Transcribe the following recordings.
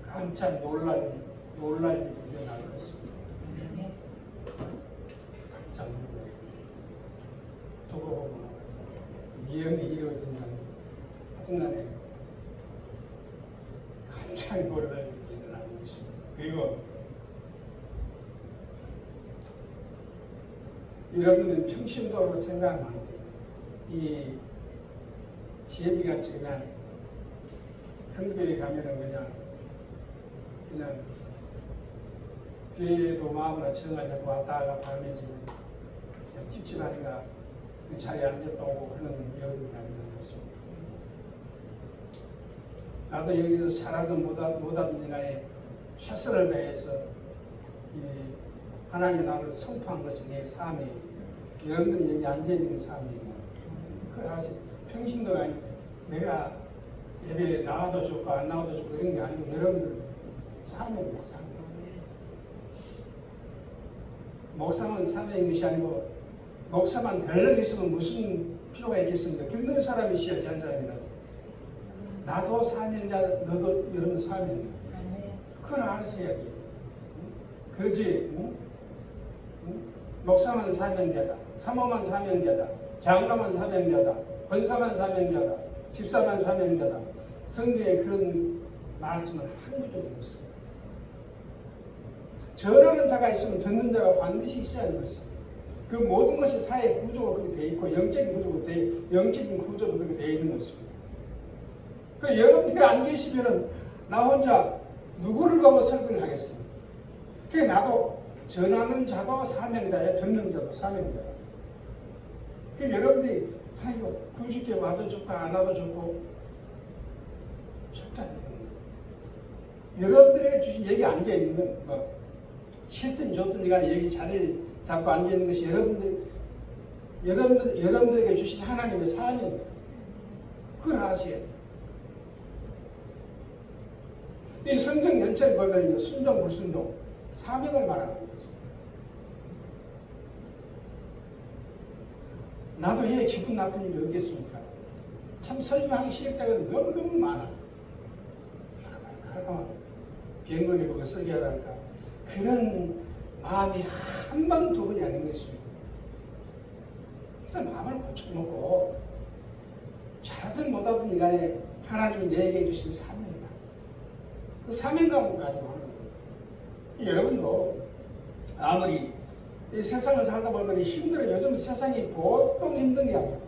깜짝 놀랄 일이 일어날 것입니다. 깜짝 놀랄 일. 두고 보면 예언이 이루어진다는 하여튼간에 깜짝 놀랄 일이 일어나는 것입니다. 그리고 여러분은 평신도로 생각하면 안 돼요. 이 제비같이 그냥 흥교에 가면은 그냥 교회도 마음으로 정하자고 왔다가 밤에 지금 그냥 찝찝하니까 그 자리에 앉았다 오고 그런 여러분이 아니는 것입니다. 나도 여기서 잘하든 못하든 간에 최선을 다해서 이 하나님 나를 선포한 것이 내 삶이에요. 여러분들이 여기 앉아있는 삶이에요. 그래서 평신도가 아니 내가 예배에 나와도 좋고 안 나와도 좋고 이런 게 아니고 여러분들 사명이에요. 사명. 목사만 사명인 것이 아니고 목사만 덜렁 있으면 무슨 필요가 있겠습니까? 듣는 사람이 있어야지 한 사람이라도. 나도 사명자, 너도 여러분 사명이야. 그걸 알아서 해야 돼. 그러지. 목사만 사명자다, 사모만 사명자다, 장로만 사명자다, 권사만 사명자다, 집사만 사명자다. 성경에 그런 말씀은 한 구절도 없어요. 전하는 자가 있으면 듣는 자가 반드시 있어야 하는 것입니다. 그 모든 것이 사회 구조가 그렇게 되어 있고 영적인 구조도 그렇게 되어 있는 것입니다. 그 여러분들이 안 계시면은 나 혼자 누구를 보고 설교를 하겠습니까? 그게 나도 전하는 자도 사명자야, 듣는 자도 사명자야. 그 여러분들이 아이고 구식에 와도 좋고 안 와도 좋고 좋다. 여러분들에게 주신 여기 앉아 있는 건 뭐 싫든 좋든 간에 여기 자리를 잡고 앉아 있는 것이 여러분들에게 주신 하나님의 사명이에요. 그걸 아셔야 돼요. 이 성경 전체를 보면 순종, 불순종, 사명을 말하는 것입니다. 나도 왜 기분 나쁜 일이 없겠습니까? 참 설교하기 싫을 때가 너무너무 많아. 그러니까 비행거리 보고 설교하라니까 그런 마음이 한 번, 두 번이 아닌 것입니다. 일단 마음을 고쳐놓고 잘하든 못하든 간에 하나님이 내게 주신 사명이다. 그 사명감을 가지고 하는 거예요. 여러분도 아무리 이 세상을 살다 보면 힘들어요. 요즘 세상이 보통 힘든 게 아니에요.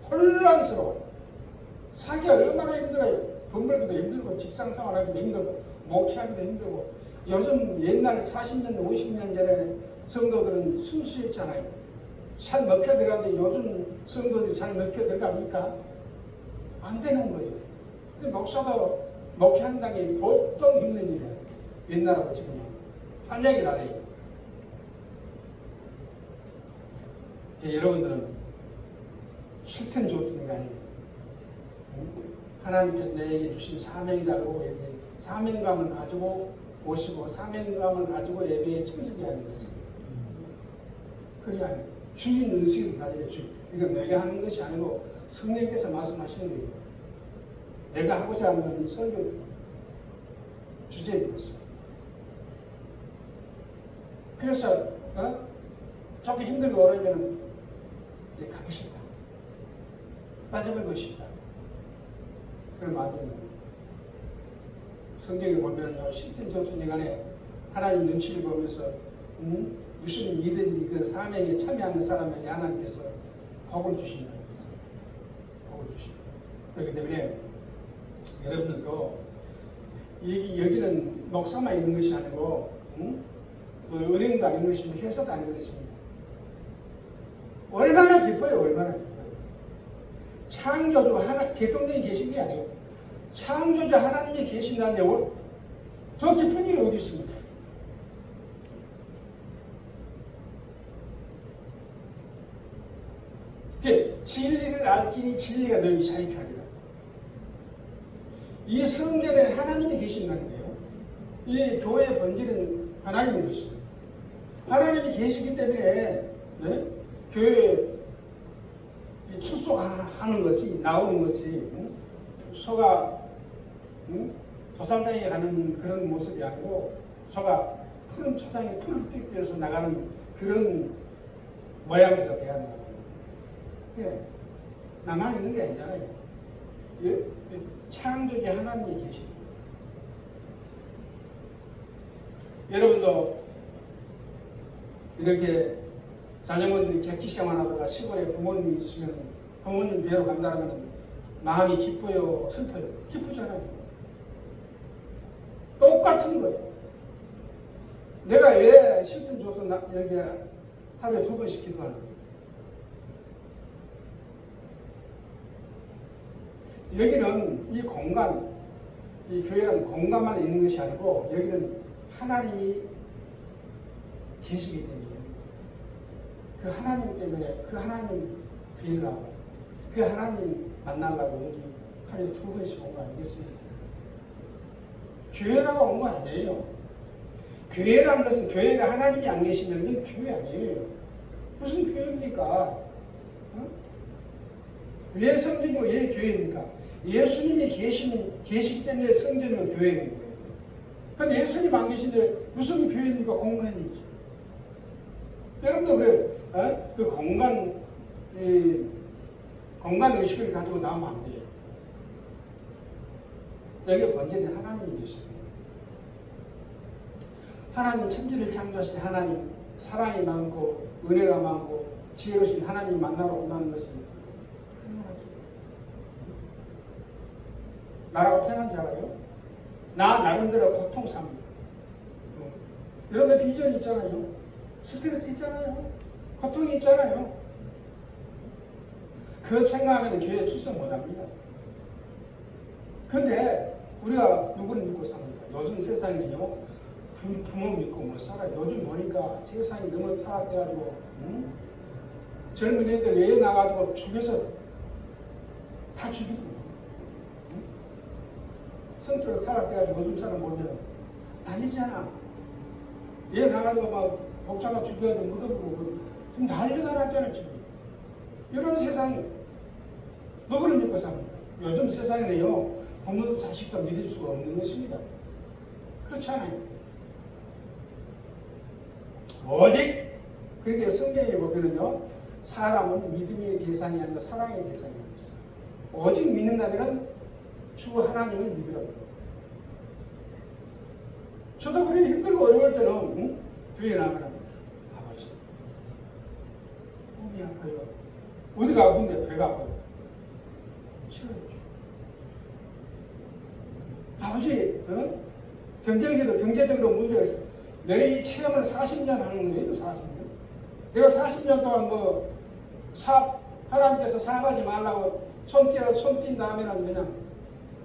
혼란스러워. 살기 얼마나 힘들어요. 돈 벌기도 힘들고 직장 생활하기도 힘들고 목회하기도 힘들고 요즘 옛날 40년, 50년 전에 성도들은 순수했잖아요. 잘 먹혀 들어가는데 요즘 성도들이 잘 먹혀 들어갑니까? 안 되는 거예요. 목사도 목회한다는 게 보통 힘든 일이에요. 옛날하고 지금은 활력이 다르요. 여러분들은 싫든 좋든 간에 하나님께서 내게 주신 사명이라고 사명감을 가지고 오시고 사명감을 가지고 예배에 참석해야 하는 것입니다. 그래야 주인 의식을 가지고 이건 내가 하는 것이 아니고 성령께서 말씀하시는 거예요. 내가 하고자 하는 설교 주제인 것입니다. 그래서 조금 힘들고 어려우면 가기 싫다. 빠져버리고 싶다. 그런 마음이 성경에 보면 싫든 좋든 간에 하나님 눈치를 보면서 무슨 일이든지 그 사명에 참여하는 사람에게 하나님께서 복을 주신다는 것입니다. 복을 주신다. 그렇기 때문에 여러분들도 여기는 목사만 있는 것이 아니고 은행도 아닌 것입니다. 회사도 아닌 것입니다. 얼마나 기뻐요. 얼마나 기뻐요. 창조주 하나 대통령이 계신 게 아니에요. 창조주 하나님이 계신다는데 저 기쁜 일이 어디 있습니까? 진리를 알지니 진리가 너희 자유케 하리라. 이 성전에 하나님이 계신다는 거예요. 이 교회의 본질은 하나님인 것입니다. 하나님이 계시기 때문에 교회에 이 출소하는 것이 나오는 것이 소가 도살장에 가는 그런 모습이 아니고 소가 푸른 초장에 풀을 뛰기 위해서 나가는 그런 모양새가 돼야 한다. 예. 나만 있는 게 아니잖아요. 예? 창조주 하나님이 계십니다. 여러분도 이렇게 자녀분들이 객지 생활하다가 시골에 부모님이 있으면 부모님 뵈러 간다면 마음이 기뻐요, 슬퍼요? 기쁘잖아요. 똑같은 거예요. 내가 왜 실전 줘서 여기 하루에 2번씩 기도하는 거예요? 여기는 이 공간, 이 교회는 공간만 있는 것이 아니고 여기는 하나님이 계시기 때문에 그 하나님 때문에 그 하나님 빌라고 그 하나님 만나려고 여기 하루에 2번씩 온 거 아니겠습니까? 교회라고 온 거 아니에요. 교회라는 것은 교회가 하나님이 안 계시면 교회 아니에요. 무슨 교회입니까? 어? 왜 성전이고 왜 교회입니까? 예수님이 계시기 때문에 성전이고 교회인 거예요. 그런데 예수님 안 계신데 무슨 교회입니까? 공간이지. 여러분도 그래요. 어? 그 공간 의식을 가지고 나오면 안 돼요. 여기 번제된 하나님이 계십니다. 하나님 천지를 창조하신 하나님, 사랑이 많고 은혜가 많고 지혜로우신 하나님 만나러 온다는 것이 나라고 편한 줄 알아요? 나 나름대로 고통 삽니다. 여러분들 비전 있잖아요. 스트레스 있잖아요. 고통이 있잖아요. 그 생각하면 교회에 출석 못합니다. 근데 우리가 누구를 믿고 삽니까? 요즘 세상에는요, 부모 믿고 못 살아요. 요즘 보니까 세상이 너무 타락해가지고, 젊은 애들 왜 나가지고 죽여서 다 죽이고, 성적으로 타락해가지고 요즘 사람 보면 다니잖아. 얘 나가지고 막 복잡하게 죽여가지고 묻어보고, 지금 난리가 났잖아, 지금. 이런 세상이 누구를 믿고 삽니까? 요즘 세상에는요, 부모도 자식도 믿을 수가 없는 것입니다. 그렇지 않아요? 오직 그렇게 성경에 보면은요, 사람은 믿음의 대상이 아니라 사랑의 대상입니다. 오직 믿는다면 주 하나님을 믿으라고. 저도 그렇게 힘들고 어려울 때는 교회 나가면 아버지 몸이 아파요. 어디가 아픈데 배가 아파요. 치료해줘. 아버지 경제적으로 문제가 있어. 내 이 체험을 40년 하는 거예요. 40년. 내가 40년 동안 하나님께서 사과하지 말라고 손 띈 다음에는 그냥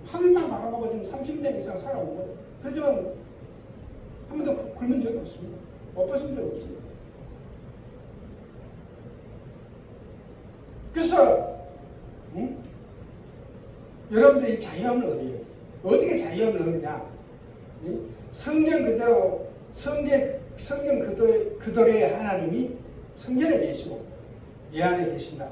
하늘만 바라보고 지금 30년 이상 살아온 거예요. 그렇지만 한 번도 굶은 적이 없습니다. 못 벗은 적이 없습니다. 그래서 여러분들이 자유함을 얻어요. 어떻게 자유함을 얻느냐? 성경 그대로 성경 그대로의 하나님이 성전에 계시고 내 안에 계신다.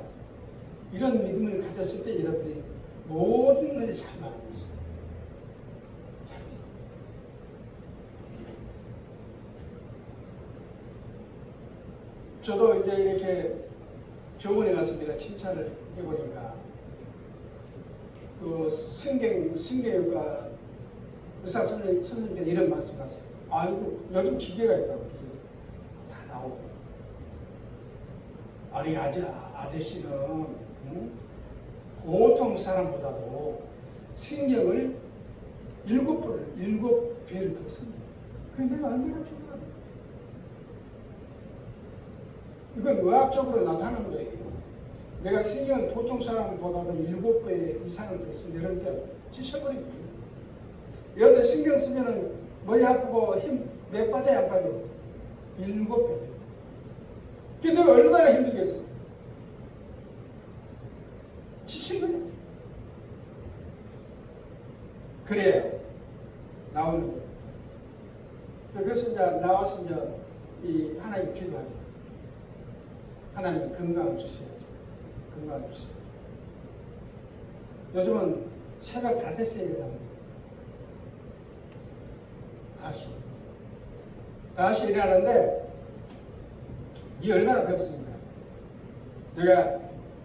이런 믿음을 가졌을 때 여러분들이 모든 것이 잘 맞는 것입니다. 저도 이제 이렇게 병원에 가서 내가 칭찬을 해보니까 그 성경과 의사 선생님께서 이런 말씀하세요. 아이고 요즘 기계가 있다고 다 나오고. 아니 아저씨는 보통 사람보다도 신경을 7배를 더 씁니다. 그게 내가 얼마나 필요하냐. 이건 의학적으로 나타나는 거예요. 내가 신경을 보통 사람보다도 7배 이상을 더 쓰면 여러분들 지쳐버리죠. 여러분들 신경 쓰면은 머리 아프고 힘 몇 빠져야 안 빠져? 7배. 근데 내가 얼마나 힘들겠어? 지친 거예요. 그래요. 나오는 거예요. 그래서 이제 나와서 이제 이 하나님 기도하죠. 하나님 건강을 주셔야죠. 건강을 주세요. 요즘은 새벽 5시에 일어납니다. 다시 일어나는데 이 얼마나 덥습니까? 내가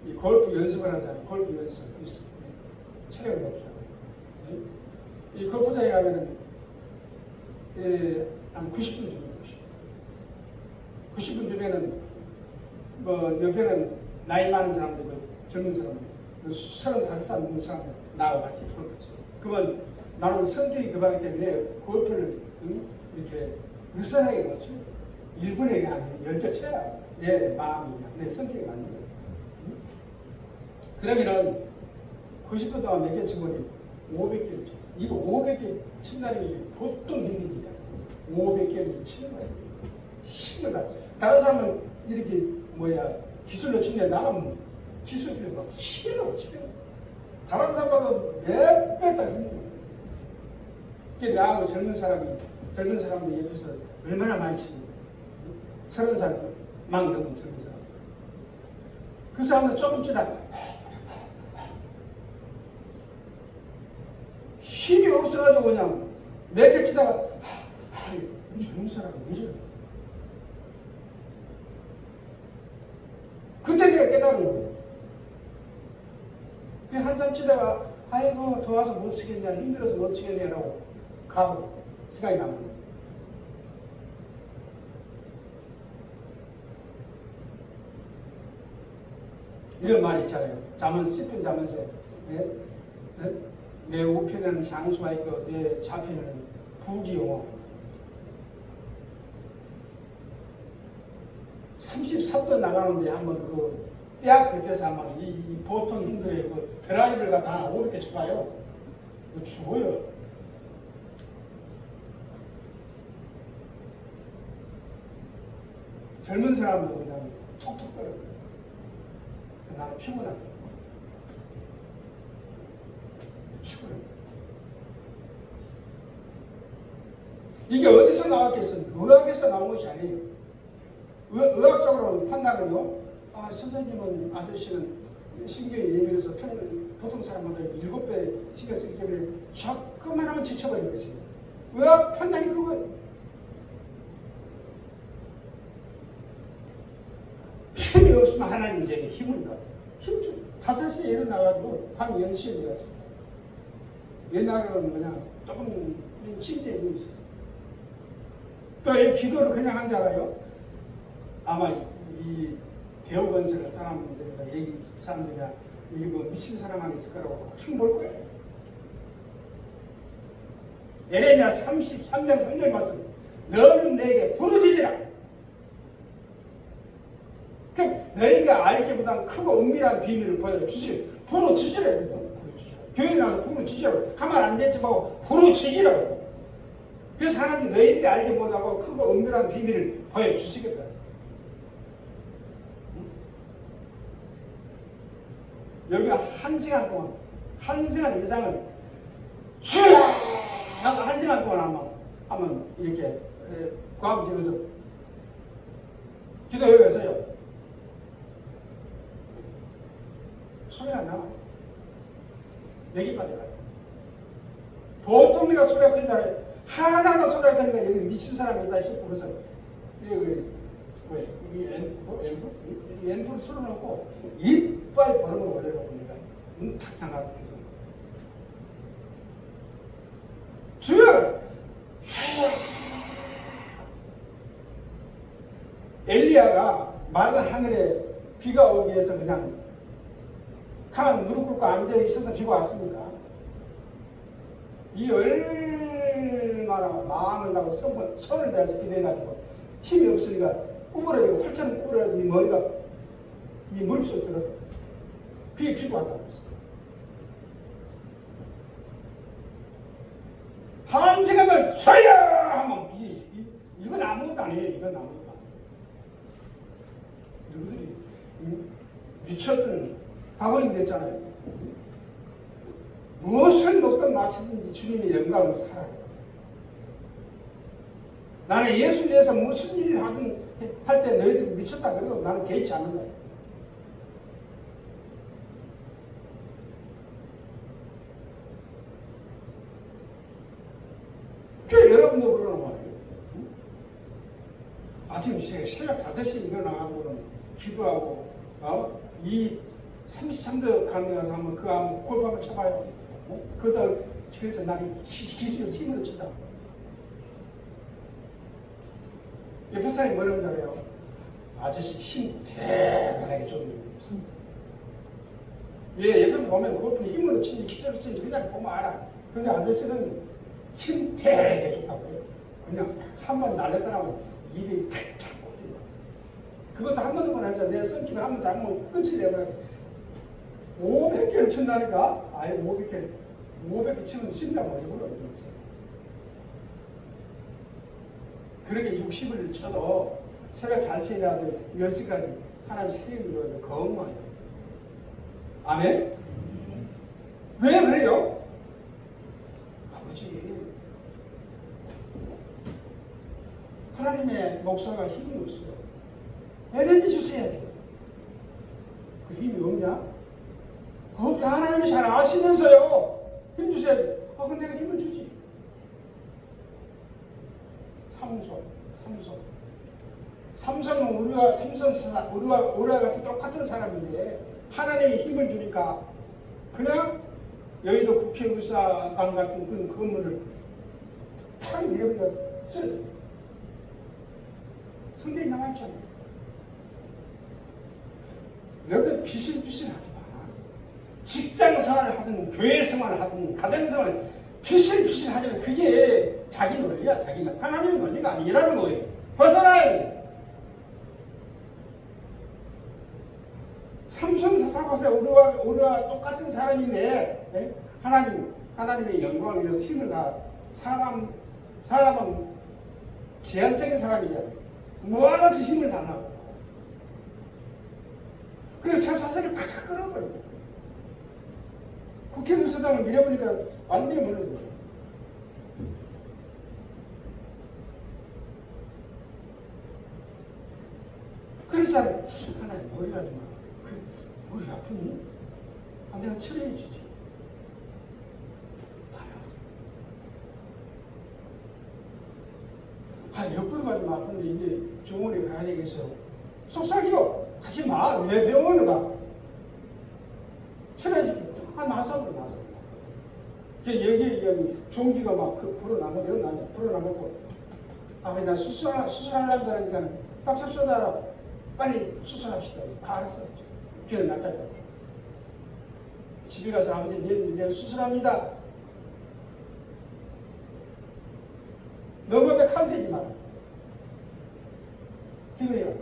이 골프 연습을 하잖아요. 골프 연습. 체력이 없잖아요. 이 골프장에 가면은 한 90분 정도 90분 주면은 뭐 옆에는 나이 많은 사람들, 젊은 사람들, 35살 먹은 사람들 나하고 같이 골프 쳐. 그러면 나는 성격이 급하기 때문에 골프를 이렇게 느슨하게 못 쳐요. 1분에 아니고 10개 쳐야 내 마음이, 내 성격이 맞는 거예요. 그러면은 90분 동안 몇 개 치면 500개를 쳐. 이거 500개 친다는 게 보통 힘든 일이야. 500개를 치는 거야. 힘을 나. 다른 사람은 이렇게 기술로 치는데 나는 기술 필요가 없어. 힘으로 치는 거야. 다른 사람보다 몇 배 더 힘든 거야. 그게 나하고 젊은 사람들 옆에서 얼마나 많이 치는 거야. 30살 막 넘은 젊은 사람. 그 사람은 조금 치다 힘이 없어가지고 그냥 몇 개 치다가 젊은 사람이 왜 저래? 그때 내가 깨달은 거예요. 한참 치다가 아이고 좋아서 못 치겠냐, 힘들어서 못 치겠냐라고 가고 생각이 나는 거예요. 이런 말이 있잖아요. 시편 잠언에 내 우편에는 장수가 있고 내 좌편에는 부귀요. 33도 나가는데 한번 대학 벽에서 한번 이 보통 힘들어요. 드라이브를 갖다 500개 쳐봐요. 죽어요. 젊은 사람도 그냥 톡톡거려요. 나는 피곤하게. 이게 어디서 나왔겠습니까? 의학에서 나온 것이 아니에요. 의학적으로 판단은요, 선생님은 아저씨는 신경이 예민해서 보통 사람보다 7배 신경 쓰기 때문에 조금만 하면 지쳐버리는 것이에요. 의학 판단이 그거예요. 힘이 없으면 하나님 이제 힘을 줘. 힘 줘. 5시에 일어나가지고 한 10시에 내가 쳐. 옛날에는 그냥 조금 침대에 누워 있었어요. 또 이 기도를 그냥 한 줄 알아요? 아마 이 대우건설 사람들이나 사람들이나 여기 미친 사람 하나 있을 거라고 볼 거예요. 예레미야 33장 3절 말씀. 너는 내게 부르짖으라. 그럼 너희가 알기보다 크고 은밀한 비밀을 보여주세요. 부르짖으라고. 교회 나와서 부르짖으라고. 가만 앉아있지 말고 부르짖으라고. 그래서 하나님 너희들이 알지 못하고 크고 은밀한 비밀을 보여주시겠다. 여기가 1시간 동안, 1시간 이상을 쭉 1시간 동안 하면 이렇게 과학 집에서 기도 여기 서요. 소리가 안 나와요. 맥이 빠져가요. 보통 내가 소리가 큰 줄 알아요. 하나하나 소리가 크니까 여기 미친 사람이 있다 싶고 그래서 이 앰프를 틀어놓고 이빨 버릇을 올려놓고 내가 눈 탁 잠가고 주여! 엘리야가 마른 하늘에 비가 오기 위해서 그냥 가만 무릎 꿇고 앉아 있어서 비가 왔습니까? 이 얼마나 마음을 다하고 손을 대해서 기도해가지고 힘이 없으니까 구부러지고 활처럼 구부러지고 이 머리가 이 무릎 속에 들어 비에 피고 왔다고 했어요. 한 시간을 쏴야 하면 이건 아무것도 아니에요. 이건 아무것도 아니에요. 누구들이 미쳤던 바보링 됐잖아요. 무엇을 먹든 마시든지 주님의 영광으로 살아요. 나는 예수를 위해서 무슨 일을 하든 할 때 너희들이 미쳤다 그래도 나는 개의치 않는 거예요. 그 여러분도 그러는 말이에요. 아침 새벽 5시에 일어나고 기도하고 이 33도 가면 하면 그 한번 골반을 쳐봐요. 그러다 그래서 나는 기술을 힘으로 친다. 옆에 사람이 뭐라는 줄 알아요? 아저씨 힘 대단하게 좀. 예, 옆에서 보면 그분이 힘으로 치는지 기절을 치는지 그냥 보면 알아. 근데 아저씨는 힘 되게 좋다고요. 그냥 한 번 날렸더라면 입이 탁탁 꽂혀요. 그것도 한 번도 못 하죠. 내 성기를 한 번 잡으면 끝이 내버려요. 500개를 친다니까? 아예 500개 치면 심장 어디 불러요. 그렇게 60을 쳐도 새벽 5시라도 10시까지 하나님 세임으로 거듭나요. 아멘? 왜 그래요? 아버지, 하나님의 목사가 힘이 없어요. 에너지 주셔야 돼요. 그 힘이 없냐? 하나님이 잘 아시면서요. 힘 주셔야 돼. 그럼 내가 힘을 주지. 삼손은 우리와 같이 똑같은 사람인데 하나님이 힘을 주니까 그냥 여의도 국회의사당 같은 그 건물을 탁 밀어버려서 쓰러져. 성경에 나와있잖아요. 여러분들 비실비실하지 마. 직장 생활을 하든 교회 생활을 하든 가정 생활을 비실비실하지 마. 그게 자기 논리야. 자기 논리. 하나님의 논리가 아니라는 거예요. 벗어나야 돼. 삼손 사사고세 우리와 똑같은 사람인데 예? 하나님의 영광을 위해서 힘을 다 사람은 제한적인 사람이잖아요. 뭐하나서 힘을 다 나고 그래서 사사를 탁탁 끌어버려요. 국회의사당을 밀어보니까 완전히 무너져요. 그렇잖아요. 하나님 머리가 좀 머리 아프니? 내가 치료해주지. 옆으로 가지면 아픈데 이제 병원에 가야 되겠어. 속삭여. 가지 마. 왜 병원에 가? 치료해줄게. 나서. 여기 종기가 막 불어나가고 나 수술하려고 그러니까 박수 쏟아라. 빨리 수술합시다. 알았어. 병원 날짜 잡고. 집에 가서 아버지 내일 수술합니다. 너 몸에 칼 대지 마라. 기도해요.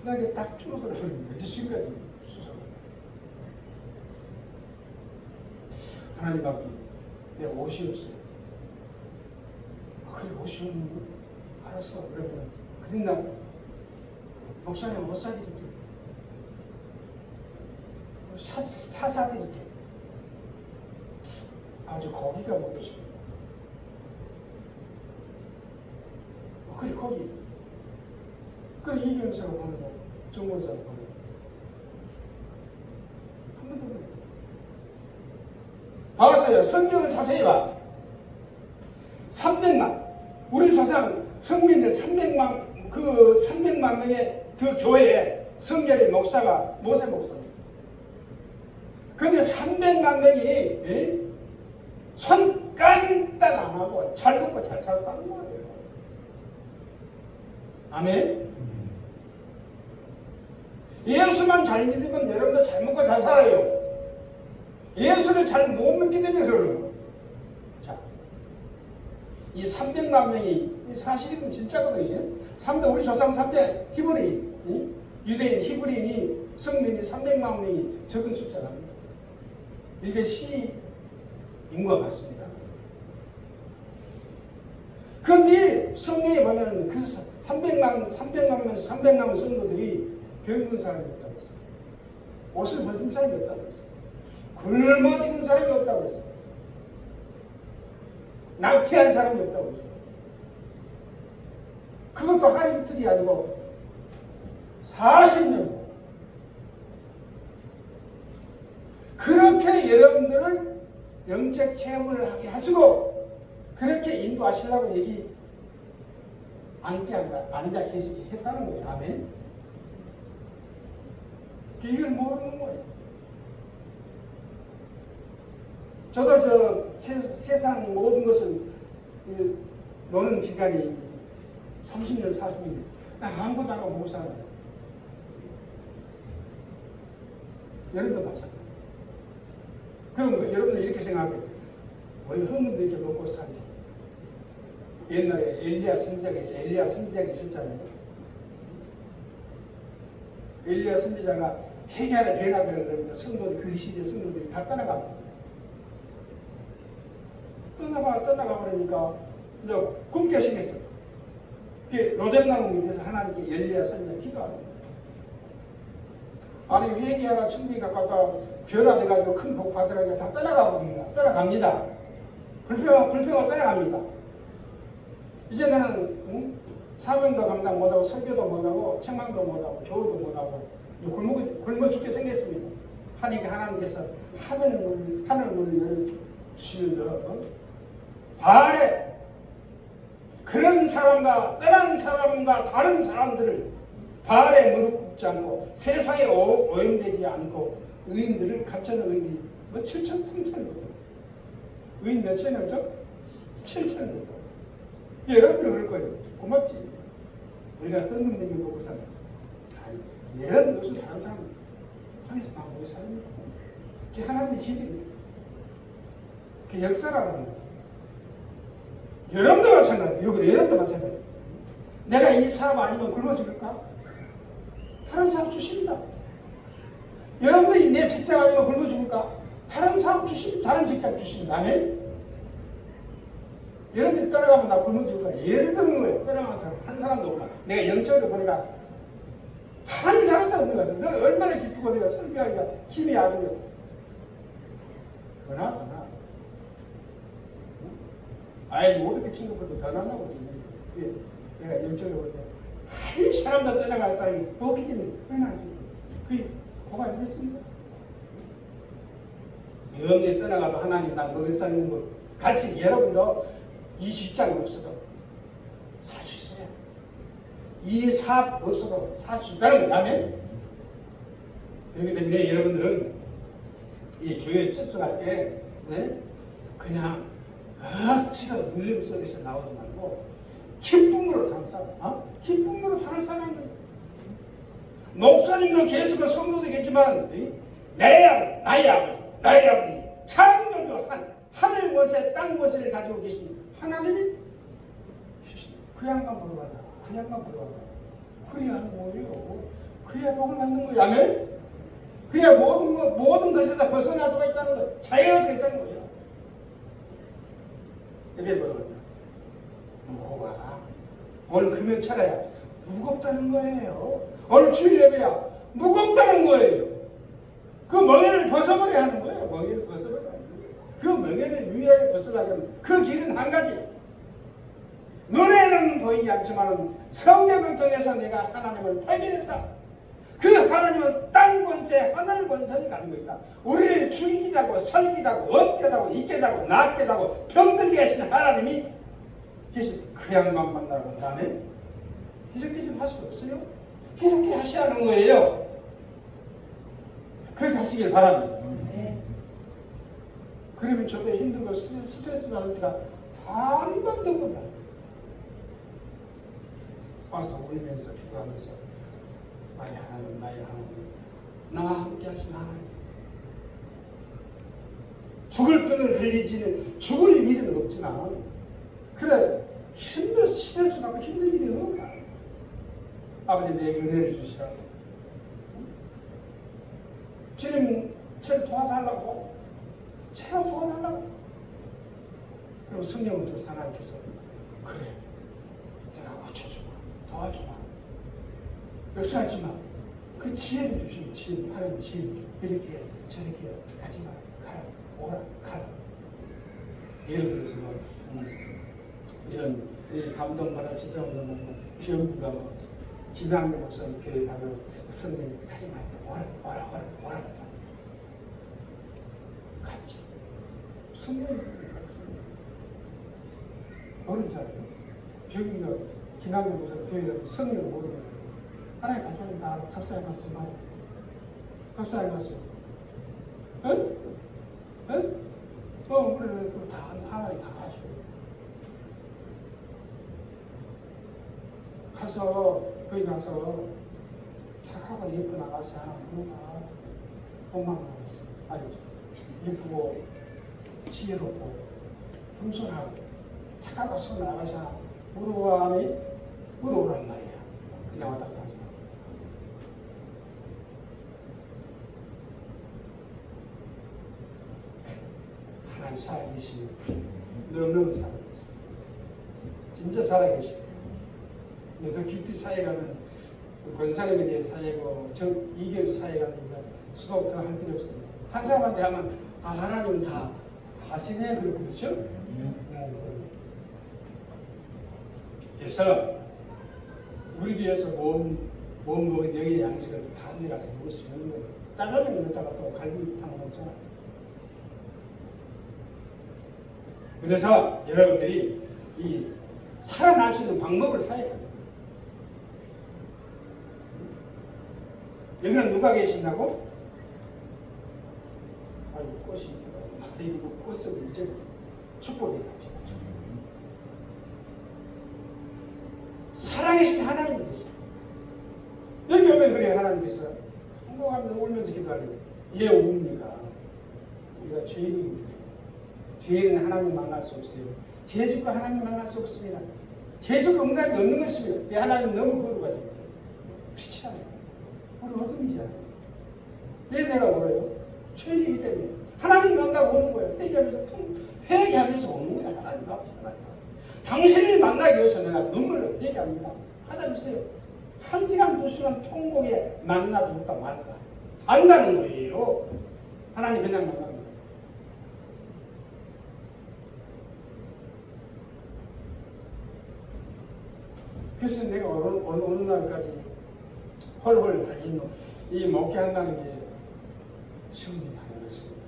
그날에 딱 줄어들어버리면 몇 시까지 수술을. 하나님 앞에 내 옷이 없어요. 그래 옷이 없는 거? 알았어. 그러면 그날 목사님 옷 사드릴게. 차 사드릴게. 아주 고기가 먹고 싶어요. 그래 고기. 그래 이경사가 보내고 정권사가 보내고 한 번도 보내고 봐보세요. 성경을 자세히 봐. 300만 우리 조상 성민들 300만 명의 그 교회에 성결의 목사가 모세 목사입니다. 근데 300만 명이 손 깐딱 안 하고 잘 먹고 잘 살았다는 거예요. 아멘. 예수만 잘 믿으면 여러분도 잘 먹고 잘 살아요. 예수를 잘 못 믿기 때문에 그러는 거예요. 자, 이 300만 명이 사실은 진짜거든요. 우리 조상 300 히브리 유대인 히브리인이 성민이 300만 명이 적은 숫자랍니다. 이게 시인 것 같습니다. 그런데 성경에 보면 그 300만 명 성도들이 병든 사람이 없다고 했어요. 옷을 벗은 사람이 없다고 했어요. 굶어 죽은 사람이 없다고 했어요. 낭패한 사람이 없다고 했어요. 그것도 하루 이틀이 아니고 40년. 그렇게 여러분들을 영적 체험을 하게 하시고 그렇게 인도하시려고 여기 앉아 계시게 했다는 거예요. 아멘. 이걸 모르는 거예요. 저도 세상 모든 것을 노는 기간이 30년, 40년, 아무것도 안 하고 못 살아요. 여러분도 마찬가지예요. 그럼 여러분들 이렇게 생각해요. 왜 흙문도 이렇게 먹고 살지? 옛날에 엘리야 선지자가 있었잖아요. 엘리야 선지자가 회개하라 변하라 그러니까 성도들이 그 시대 성도들이 다 떠나갑니다. 떠나가 버리니까 이제 굶게 생겼어. 로뎀나무 밑에서 하나님께 엘리야 선지자 기도합니다. 아니 회개하라 천국에 가까웠다 변화돼가지고 큰 복 받으라니까 다 떠나갑니다. 불평을 떠나갑니다. 이제 나는 사명도 감당 못하고 설교도 못하고 책망도 못하고 교육도 못하고 굶어 죽게 생겼습니다. 하나님께서 하늘문을 열어주시면서 바알에 그런 사람과 떠난 사람과 다른 사람들을 바알에 무릎 꿇지 않고 세상에 오염되지 않고 의인들을 감춰는 의인이 7천 3천 의인 몇 천이었죠? 7천. 여러분들 그럴 거예요. 고맙지. 우리가 흥분되게 보고 사는. 여러분 무슨 다른 사람 상에서 나오고 사는 그게 하나님의 지혜입니다. 그게 역사라는 거예요. 여러분도 마찬가지예요. 여러분도 마찬가지예요. 내가 이 사업 아니면 굶어 죽을까? 다른 사업 주십니다. 여러분들이 내 직장 아니면 굶어 죽을까? 다른 사업 주십니다. 다른 직장 주십니다. 아멘? 여러분들이 따라가면 나 굶어 죽을까? 예를 드는 거예요. 따라가는 사람 한 사람도 없나? 내가 영적으로 보니까 한 사람도 없는 것 같아. 너 얼마나 기쁘고 내가 설교하기가 힘이 아르며. 그러나. 아이, 뭐 이렇게 친구들도 더 나나고 내가 영적으로 보니까 한 사람도 떠나갈 사람이 없기 때문에 얼마나 그게 뭐가 되겠습니까? 영에 떠나가도 하나님 나 너를 사는 것 같이 여러분도 이 직장이 없어도 살 수 있어요. 이 사업 없어도 살 수 있다는 거라면 그렇기 때문에 여러분들은 이 교회에 접속할 때 그냥 억지로 눌림 속에서 나오지 말고 기쁨으로 사는 사람, 기쁨으로 사는 사람은 목사님도 계속 성도도 있겠지만 나의 아버지 창조주 하늘 곳에 땅 곳을 가지고 계신 하나님이 그 양만 보러 가다. 그래야 뭐예요? 그래야 복을 받는 거예요. 아멘? 그래야 모든 것에서 벗어날 수가 있다는 거예요. 자유할 수 있다는 거예요. 예배 보러 간다. 뭐가? 오늘 금요차라야 무겁다는 거예요. 오늘 주일 예배야 무겁다는 거예요. 그 멍에를 벗어버려야 하는 거예요. 멍에를 벗어버려야 하는 거예요. 그 멍에를 위에 벗어나려면 그 길은 한 가지. 눈에는 보이지 않지만 성경을 통해서 내가 하나님을 발견했다. 그 하나님은 땅 권세, 하늘 권세를 가지고 있다. 우리를 죽이기도 하고 살리기도 하고 얻게도 하고 있게도 하고 낳게도 하고 병들게 하시는 하나님이 계신 그 양만 만나러 간 다음에 이렇게 좀 할 수 없어요? 이렇게 하셔야 하는 거예요. 그렇게 하시길 바랍니다. 그러면 저도 힘들고 스트레스 받을 때가 한 번도 없다. 와서 울면서 기도하면서 나의 하나님 나와 함께 하신 하나님 죽을 병을 흘리지는 죽을 일은 없지만 그래 스트레스 받고 힘든 일이 없다. 아버지 내게 은혜를 주시라고 주님 저를 도와달라고 제가 도와달라고 그럼 성령을 또 하나님께서 그래 내가 고쳐주마 도와주마 역사하지마 그 지혜를 주시면 지혜 하나님 지혜 이렇게 저렇게 가지마 가라 오라 가라 예를 들어서 이런 감동받아 지성을 비영구가 김양대 목사님 교회 가면 성령이 가지마 오라 갔지 성령이 모르는 줄 알아요. 병인가 기남교보다 교회가 성령을 모르는 거예요. 하나님 가르쳐준 다 각사에 갔어요. 말이야. 각사에 갔어요. 응? 응? 그래, 다, 하나님 다 아시고. 거기 가서 착하고 예쁜 아가씨 하나 누가 본방 나왔어요. 알죠? 예쁘고, 지혜롭고, 겸손하고, 착하고 선한 아가씨 하나 물어오란 말이야. 그냥 왔다 갔다 하지 마. 하나님 살아계시면 너무너무 살아계시고 진짜 살아계시고 더 깊이 사역하면 권사님에 대해 사역하고 이교에서 사역하는 수도 더 할 필요 없습니다. 한 사람한테 하면 하나님은 다 하시네 그렇죠? 그래서 우리 교회에서 몸 먹은 영의 양식을 다른 데 가서 먹을 수 있는 거예요. 짜장면 넣다가 또 갈비탕 먹잖아. 그래서 여러분들이 이 살아날 수 있는 방법을 사역합니다. 여기는 누가 계신다고? 아이고 꽃이 이거 꽃은 이제 축복이 나죠. 살아계신 하나님이 계십니다. 여기 오면 그래 하나님께서 행복하면서 울면서 기도하는데 예 옵니까? 우리가 죄인입니다. 죄인은 하나님 만날 수 없어요. 죄짓고 하나님 만날 수 없습니다. 죄짓고 응답이 없는 것입니다. 왜 하나님 너무 거룩하십니다. 피치하네요. 우리 어둠이잖아요. 왜 내가 울어요? 죄인이기 때문에 하나님 만나고 오는 거예요. 회개하면서 오는 거야. 하나님 앞에 하나님. 당신을 만나기 위해서 내가 눈물로 회개합니다. 하나님 있어요. 1시간 2시간 통곡에 만나줄까 말까 안다는 거예요. 하나님 그냥 만나는 거예요. 그래서 내가 어느 날까지 헐헐 달린 이 목회한다는 게 쉬운 일이 아닌 것입니다.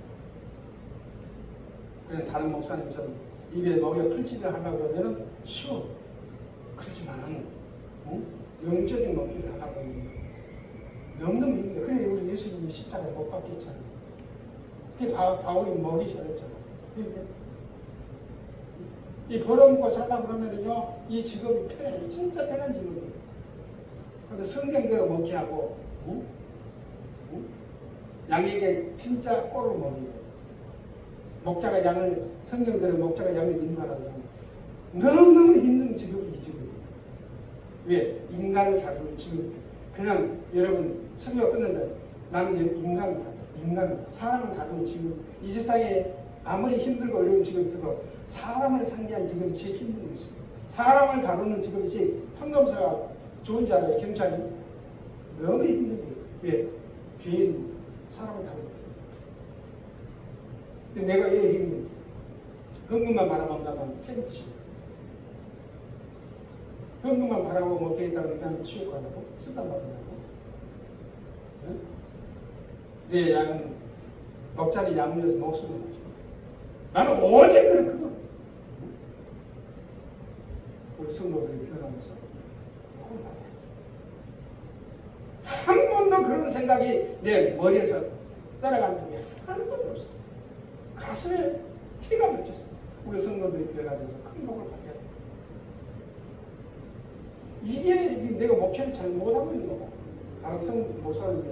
그냥 다른 목사님처럼 입에 목에 풀칠을 하려고 하면 쉬워. 그렇지만은 영적인 목회를 하려고 하면 너무너무 힘들어. 그래 우리 예수님이 십자가에 못 박혔잖아. 그게 바울이 목이 저렸잖아. 이 벌어먹고 살다 그러면은요, 이 직업이 편해. 진짜 편한 직업이에요. 그런데 성경대로 목회하고, 양에게 진짜 꼴을 먹이고, 성경대로 목자가 양을 인도하라고 너무너무 힘든 직업이 이 직업이에요. 왜? 인간을 다루는 직업. 그냥 여러분, 설교가 끝난다. 나는 인간을, 사람을 다루는 직업. 이 세상에 아무리 힘들고 어려운 직업이 있어도 사람을 상대한 직업이 제일 힘든 것입니다. 사람을 다루는 직업이 제일 판검사가 좋은 줄 알아요. 경찰이 너무 힘든 거예요. 왜? 죄인 사람을 다루는 거예요. 근데 내가 왜 힘든지 헌금만 바라본다면 팬치 헌금만 바라보고 먹게 있다고 그냥 취업하라고 수단받는다고 내 양은 먹자리 양면에서 목숨을 맞춰. 나는 오직 그렇거든. 우리 성도들이 표현하면서 한 번도 그런 생각이 내 머리에서 따라간 적이 한 번도 없어. 가슴에 피가 맺혔어. 우리 성도들이 표현하면서 큰 복을 받게 돼. 이게 내가 목회를 잘 못하고 있는 거고. 다른 목사님이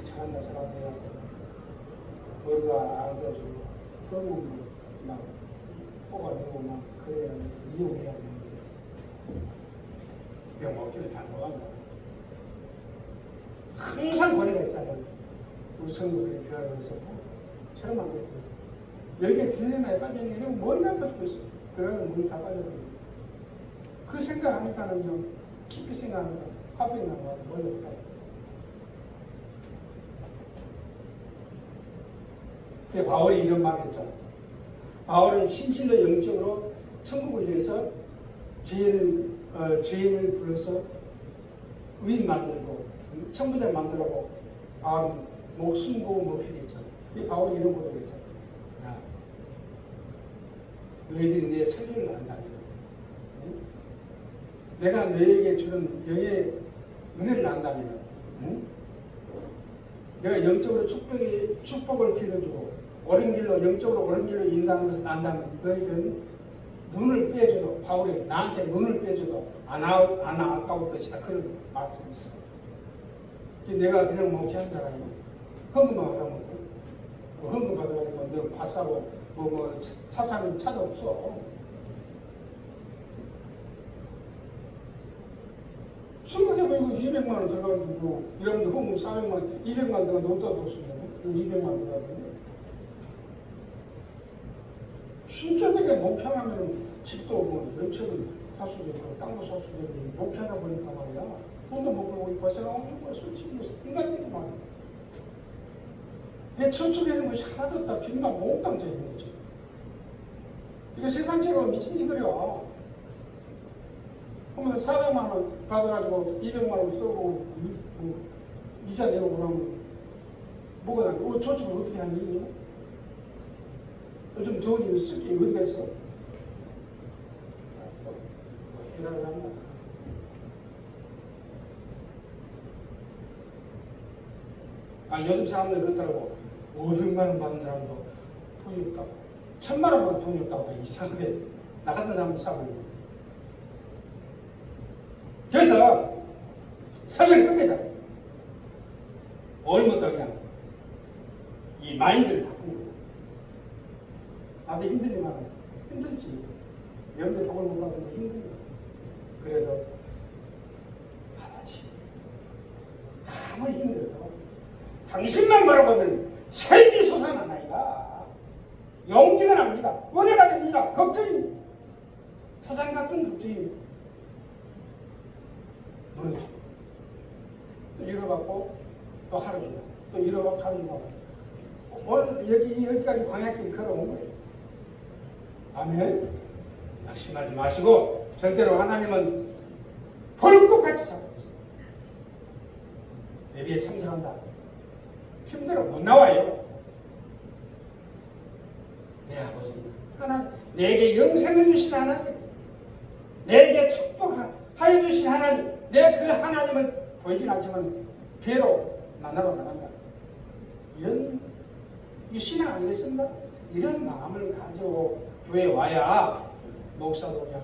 잘한다 잘한다 머리가 안 돼가지고 그러면 막 뽑아내고 막 그래야 이용해야 되는데 내가 목회를 잘 못한다. 항상 권해가 있다는 우리 성도들이 교회에서 처럼 안 됐거든. 여기에 딜레마에 빠졌는데 그냥 머리가 빠지고 있어. 그러면 물이 다 빠져버려. 그 생각하니까는 좀 깊이 생각하니까 화병이 나고 머리가 빠져. 바울이 이런 말을 했잖아. 바울은 신실로 영적으로 천국을 위해서 죄인을 불러서 의인 만들고 천부자 만들고 바울은 목숨 보고 목회를 했잖아. 이 바울이 이런 고백을 했잖아. 너희들이 내 설교를 한다. 내가 너에게 주는 영의 은혜를 안다면, 응? 내가 영적으로 축복을 빌어주고 옳은 길로 영적으로 옳은 길로 인도하는 것을 안다면 너희들은 눈을 빼줘도 바울이 나한테 눈을 빼줘도 안 아까울 것이다. 그런 말씀이 있어. 내가 그냥 목회한 자가 아니고 헌금만 하다 보니까 헌금 받아가지고 너 밥 사고 차 사는 차도 없어. 생각해보니까 200만 원 들어가지고 여러분들 헌금 400만 원, 200만 원 들어가도 없다고 없으면 200만 원 들어가는데 진짜 되게 목표하면 집도 뭐 연체도 사수도 있고 땅도 사수도 있고 목표하다 보니까 말이야 돈도 못 벌고 있고 생각하는 거야. 솔직히 인간적인 말이야. 내 저축에는 것이 하나도 없다. 빈만 몽땅 져 있는 거지. 이거 세상적으로 미친 짓거려. 그러면 400만 원 받아가지고 200만 원 쓰고 이자 내고 그러면 뭐가 나고 저축을 어떻게 하니? 요즘 좋은 일을 쓸게 어디가 있어? 해라를 한다. 요즘 사람들 그렇다고 500만 원 받은 사람도 돈이 없다고 1000만 원 받은 돈이 없다고 이상하게 나 같은 사람도 사고 있는. 그래서 설교를 끝내자. 오늘부터 그냥 이 마인드를 바꾸는 거야. 나도 힘들지만 힘들지. 여러분들 복을 못 받는데 힘든 거야. 그래도 하나지. 아무리 힘들어도 당신만 바라보면 세기 솟아나나이다. 용기가 납니다. 은혜가 됩니다. 걱정입니다. 세상 같은 걱정이 무너져. 또 잃어받고 또 하루 지나 또 잃어받고 하루 지나 오늘 여기까지 광야길 걸어온 거예요. 아멘. 낙심하지 마시고 절대로 하나님은 불꽃같이 살고 있어요. 예배에 참석한다. 힘들어 못 나와요. 내 아버지 하나님, 내게 영생을 주신 하나님, 내게 축복하여 주신 하나님, 내 그 하나님을 보이진 않지만 배로 만나러 나간다. 이런 이 신앙 아니겠습니까? 이런 마음을 가지고 교회에 와야 목사도 그냥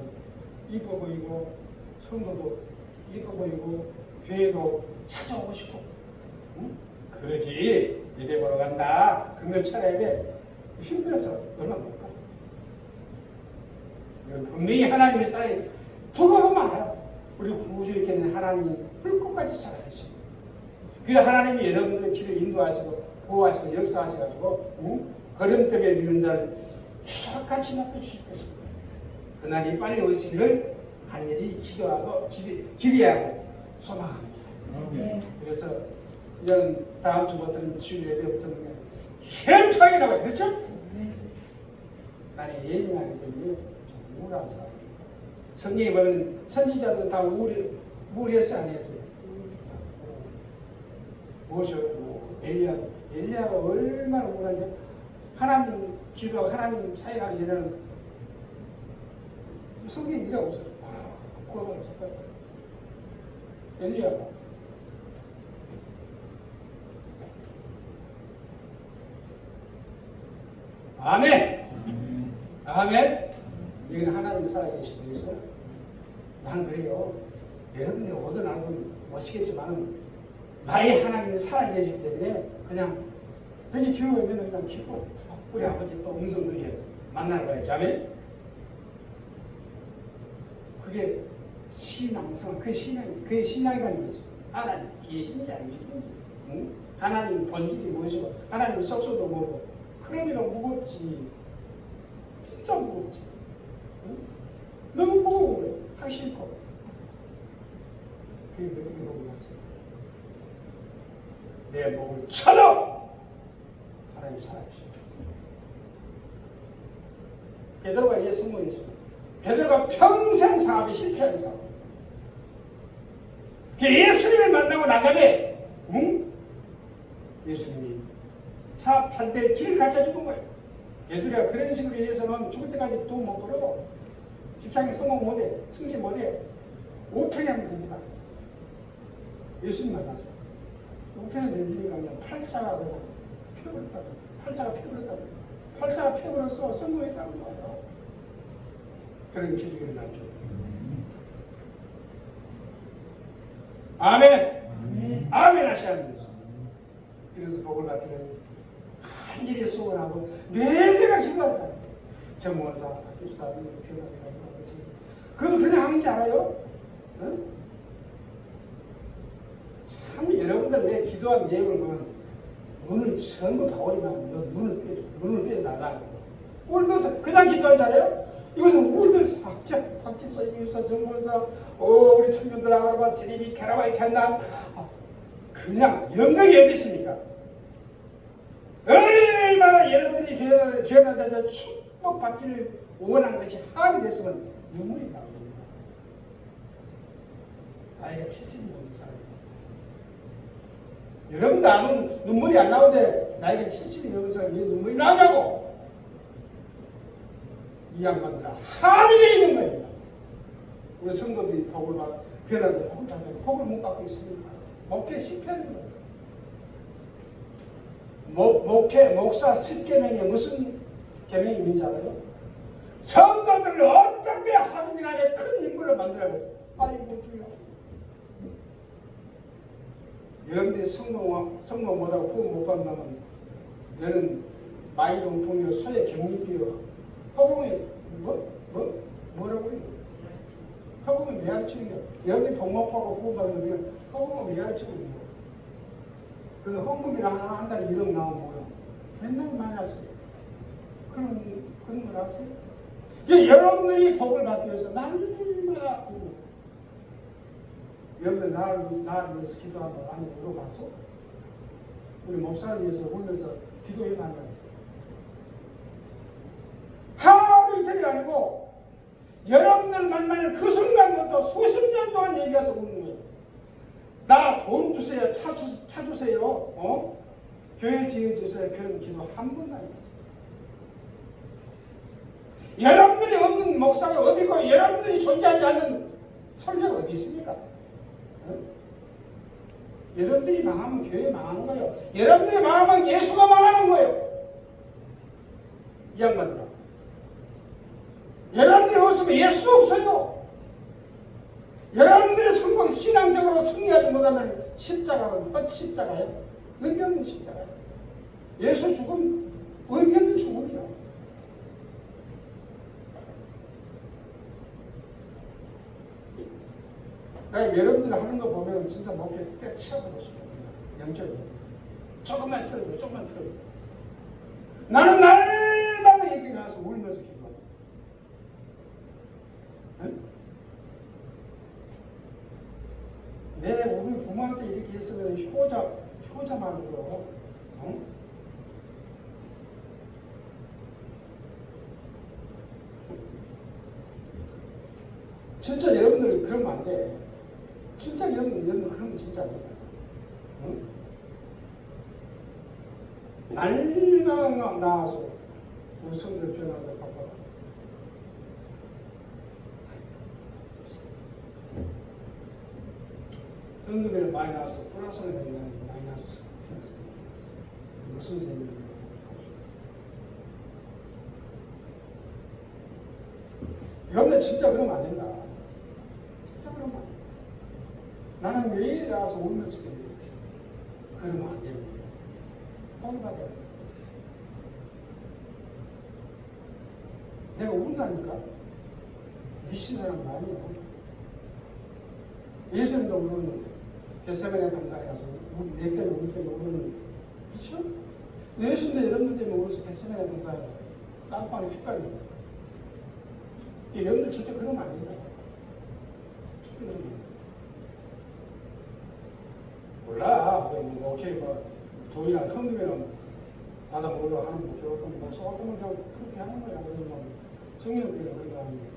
이뻐 보이고 성도도 이뻐 보이고 교회도 찾아오고 싶고. 응? 그러지. 예배 보러 간다. 금요 차려야 돼. 힘들어서 얼마나 못 가. 분명히 하나님의 사랑이 두고 보면 알아요. 우리 구주에 있는 하나님이 불꽃같이 살아계십니다. 그 하나님이 여러분들의 길을 인도하시고 보호하시고 역사하셔가지고 걸음돌에 있는 자를 희석같이 맡겨주실 것입니다. 그날이 빨리 오시기를 간절히 기도하고 기대하고 소망합니다. 그래서 이런 다음 주부터는 주일 예배부터는 현창이 나와요. 그렇죠? 나는 예민하기 때문에 좀 우울한 사람. 성경에 보면 선지자들은 다 우울했어요? 안 했어요? 무엇이었고 엘리야가 얼마나 우울한지 하나님 기도하고 하나님 사역하기 전에는 성경에 이라고 있어요. 그거만 잠깐 엘리야가 아멘. 아멘. 여기는 하나님 살아계시기 위해서 난 그래요. 여러분이 오든 안 오든 멋있겠지만 나의 하나님이 살아계시기 때문에 그냥 괜히 교회 오면 그냥 기뻐. 우리 아버지 또 음성들이 만나러 가야지. 아멘. 그게 신앙성, 그게 신앙이, 그게 신앙이라는 것이 하나님 계신지 안 계신지, 응? 하나님 본질이 무엇이고 하나님 속소도 모르고 그러니까 무겁지. 진짜 무겁지. 응? 너무 무거워 그래. 하기 싫고. 그게 어떻게 보고 났어요? 내 몸을 쳐도 하나님 살아계십니다. 베드로가 이제 성공했습니다. 베드로가 평생 사업이 실패한 사업. 예수님을 만나고 나가면, 응? 예수님이 사업 잘 될 길을 갖춰주는 거예요. 얘들이야 그런 식으로 해서는 죽을 때까지 돈 못 벌어. 직장에 성공 못해, 승진 못해. 우편에 하면 됩니다. 예수님 만나서 우편에 내리니까 그냥 팔자가 펴버렸다고. 팔자가 펴버렸다고. 팔자가 펴버려서 성공했다는 거예요. 그런 기적이 일어났죠. 아멘. 아멘 하셔야 합니다. 그래서 복을 받기는 한 일에 소원하고 매일 내가 기도한다. 정원사, 박집사, 변호사가 그거 그냥 하는지 알아요? 응? 참 여러분들 내 기도한 내용을 보면 눈을 전부 봐버리면 너 눈을 빼나가고 울면서 그냥 기도한 자래요? 이것은 울면서 박집사, 이유사, 정원사, 우리 청년들 아가라바, 세리비, 캐라바이, 캔남 그냥 영광이 어디 있습니까? 얼마나 여러분들이 변화되자 축복받기를 원한 것이 하나님 됐으면 눈물이 나옵니다. 나이가 70이 넘은 사람이에요. 여러분도 아는 눈물이 안 나오는데 나이가 70이 넘은 사람이 왜 눈물이 나냐고. 이 양반들아 하늘에 있는 거입니다. 우리 성도들이 복을 받아 변화되고 복을 못 받고 있으니까 목회 실패하는 거예요. 목사 10계명에 무슨 계명이 있는지 알아요? 성도들을 어떻게 하든지 간에 큰 인물을 만들어야겠어요. 아이고 주여. 여러분들이 성공 못하고 구원 못 받으면 너는 마이동풍이요 소의 경리비요 허공에 뭐라고 해요? 허공에 매알치는 거예요. 여러분이 복 못 받고 구원 받으면 허공에 매알치고 있는 거예요. 그래서 헌금이나 하나 한 달에 1억 나오면 뭐야? 맨날 마이너스. 그런 걸 아세요? 여러분들이 복을 받기 위해서 날마다 여러분들 나를 위해서 기도하는 거 아니 물어봤어? 우리 목사를 위해서 울면서 기도해만 한다. 하루 이틀이 아니고 여러분들 만나는 그 순간부터 수십 년 동안 얘기해서 우는 거예요. 나 돈 주세요. 차 주세요. 교회 지어주세요. 그런 기도 한 번도 안 했어요. 여러분들이 없는 목사가 어디 있고 여러분들이 존재하지 않는 설교가 어디 있습니까? 여러분들이 망하면 교회 망하는 거예요. 여러분들이 망하면 예수가 망하는 거예요. 이 양반들아. 여러분들이 없으면 예수도 없어요. 여러분들의 성공 신앙적으로 승리하지 못하면 십자가는 십자가예요. 의미 없는 십자가예요. 예수 죽음 의미 없는 죽음이야. 그러니까 여러분들이 하는 거 보면 진짜 목에 때 치아보고 싶어요. 영적으로. 조금만 틀어줘, 조금만 틀어줘. 나는 날마다 얘기 나와서 울면서 기도하고. 응? 우리 부모한테 이렇게 했으면 효자만으로, 응? 진짜 여러분들 그러면 안 돼. 진짜 여러분 그러면 진짜 안 돼. 응? 날마다 나와서 우리 성들 변화를 바꿔. 현금에는 많이 나왔어. 플러스는 되면 마이너스. 무슨 재미인가? 여러분들 진짜 그러면 안 된다. 진짜 그러면 안 된다. 나는 매일 나와서 울면서 기도해. 그러면 안 되는 거예요. 돈 받아야 돼. 내가 운다니까? 미친 사람 아니야. 예수님도 울었는데. 겟세마네 감사에 가서 내 때문에 우리 때문에 울었는데. 그렇죠? 예수님도 여러분들 때문에 울어서 겟세마네 감사에 가서 땀방에 피 깔려. 여러분들 절대 그러면 안 된다. 절대 그러면 안 된다. 몰라. 오케이, 돈이나 헌금이나 받아 먹으러 하는 거, 저것도 뭐, 저것도 그렇게 하는 거야. 그러면 성령께서 그런 거 하는 거.